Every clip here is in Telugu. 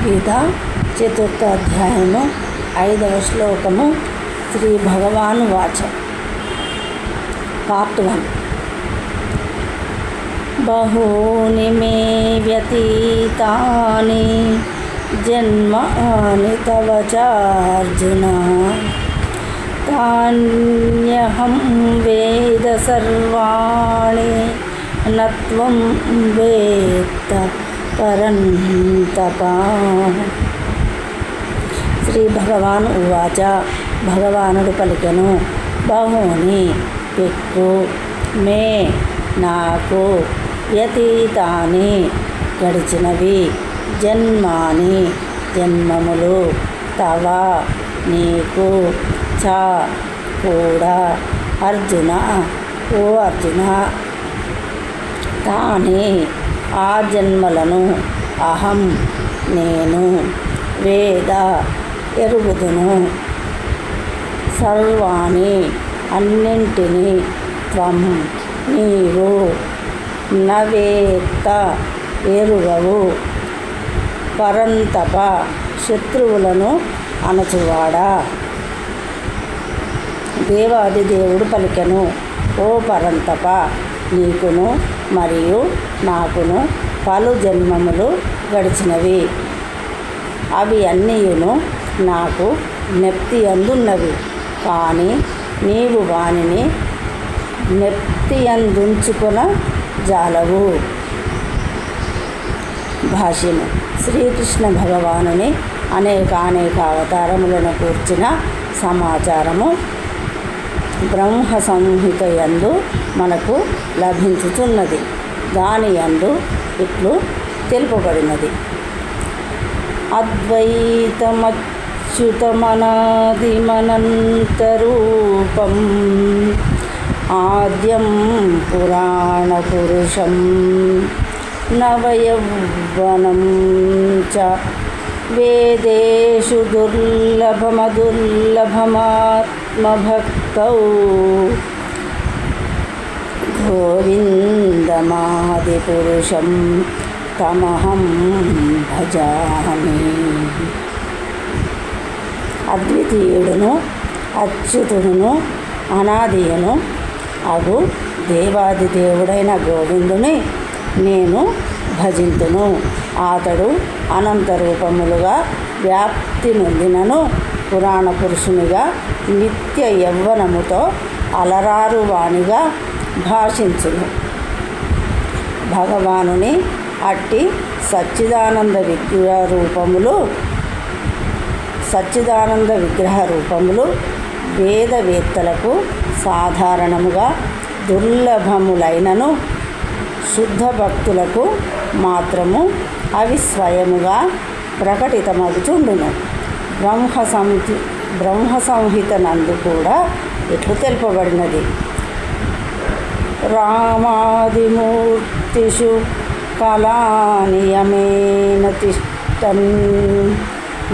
గీత చతుర్థ అధ్యాయము 5వ శ్లోకము. శ్రీ భగవాను వాచ. పార్ట్ 1. బహూని మే వ్యతీతాని జన్మాని తవ చార్జున తాన్యహం వేద సర్వాణి నత్వం వేత్త పరంతప. శ్రీ భగవాన్ ఉవాచ. భగవానుడు పలికెను. బహూని పెక్కు మే నాకు వ్యతీతాని గడిచినవి జన్మాని జన్మములు తవ నీకు చ కూడా అర్జున ఓ అర్జున తాని ఆ జన్మలను అహం నేను వేద ఎరుగుదును సర్వాణి అన్నింటినీ త్వం నీవు నవేత్త ఎరుగవు పరంతప శత్రువులను అణచువాడా. దేవాదిదేవుడు పలికెను. ఓ పరంతప నీకును మరియు నాకును పలు జన్మములు గడిచినవి. అవి అన్నీయును నాకు జ్ఞప్తి అందున్నవి. కానీ నీవు వానిని జ్ఞప్తి అందుంచుకొన జాలవు. భాష్యము. శ్రీకృష్ణ భగవానుని అనేక అవతారములను కూర్చిన సమాచారము బ్రహ్మ సంహిత యందు మనకు లభించుతున్నది. దాని యందు ఇట్లు తెలుపబడినది. అద్వైతమచ్యుతమనాదిమనంతరూపం ఆద్యం పురాణ పురుషం నవయౌవనం చ వేదేషు దుర్లభమదుర్లభమాత్మభక్తౌ గోవిందమాదిపురుషం తమహం భజామి. అద్వితీయుడును అచ్యుతుడును అనాదియును అగు దేవాదిదేవుడైన గోవిందుని నేను భజింతును. అతడు అనంత రూపములుగా వ్యాప్తి నొందినను పురాణ పురుషునిగా నిత్య యవ్వనముతో అలరారు వాణిగా భాషించును. భగవానుని అట్టి సచ్చిదానంద విగ్రహ రూపములు వేదవేత్తలకు సాధారణముగా దుర్లభములైనను శుద్ధ భక్తులకు మాత్రము అవి స్వయముగా ప్రకటితమగుచుండును. బ్రహ్మ సంహిత నందు కూడా ఇట్లు తెలుపబడినది. రామాదిమూర్తిషు కళానియమేన తిష్టన్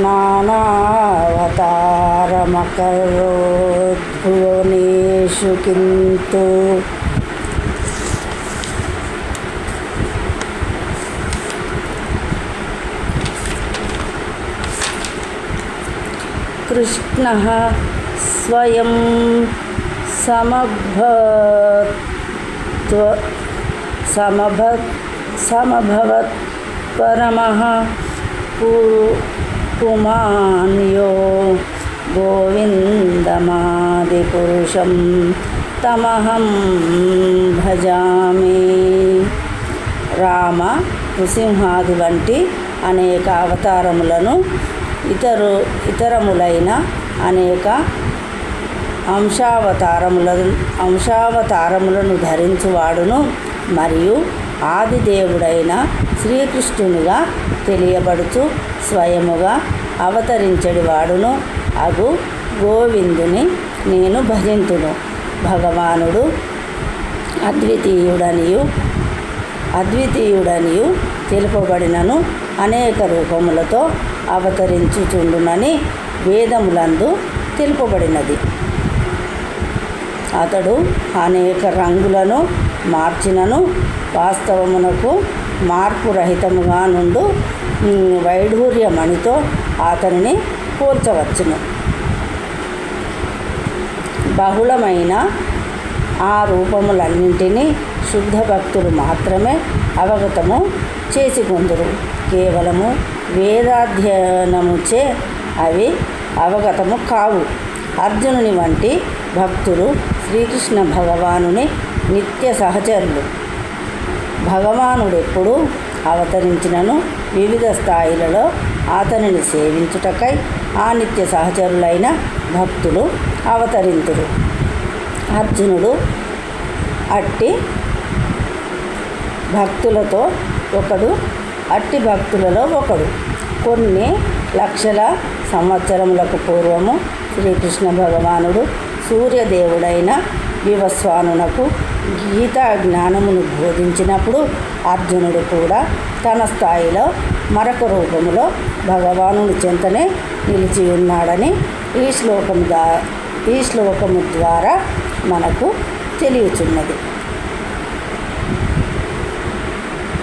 నానావతారమకరోద్భువనేషు కింతు కృష్ణః స్వయం సమభవత్ పరమః పుమాన్యో గోవిందమాదిపురుషం తమహం భజామి. రామ నృసింహాది వంటి అనేక అవతారములను ఇతరములైన అనేక అంశావతారములను ధరించువాడును మరియు ఆదిదేవుడైన శ్రీకృష్ణునిగా తెలియబడుచు స్వయముగా అవతరించడి వాడును అగు గోవిందుని నేను భజింతును. భగవానుడు అద్వితీయుడనియు తెలుపబడినను అనేక రూపములతో అవతరించుచుండునని వేదములందు తెలుపబడినది. అతడు అనేక రంగులను మార్చినను వాస్తవమునకు మార్పు రహితముగా నుండు వైఢూర్యమణితో అతనిని పోల్చవచ్చును. బహుళమైన ఆ రూపములన్నింటినీ శుద్ధ భక్తులు మాత్రమే అవగతము చేసుకొందురు. కేవలము వేదాధ్యయనముచే అవి అవగతము కావు. అర్జునుని వంటి భక్తులు శ్రీకృష్ణ భగవానుని నిత్య సహచరులు. భగవానుడెప్పుడు అవతరించినను వివిధ స్థాయిలలో అతనిని సేవించుటకై ఆ నిత్య సహచరులైన భక్తులు అవతరింతురు. అర్జునుడు అట్టి భక్తులలో ఒకడు. కొన్ని లక్షల సంవత్సరములకు పూర్వము శ్రీకృష్ణ భగవానుడు సూర్యదేవుడైన వివస్వానునకు గీతా జ్ఞానమును బోధించినప్పుడు అర్జునుడు కూడా తన స్థాయిలో మరొక రూపములో భగవానుని చెంతనే నిలిచి ఉన్నాడని ఈ శ్లోకము ద్వారా మనకు తెలియచున్నది.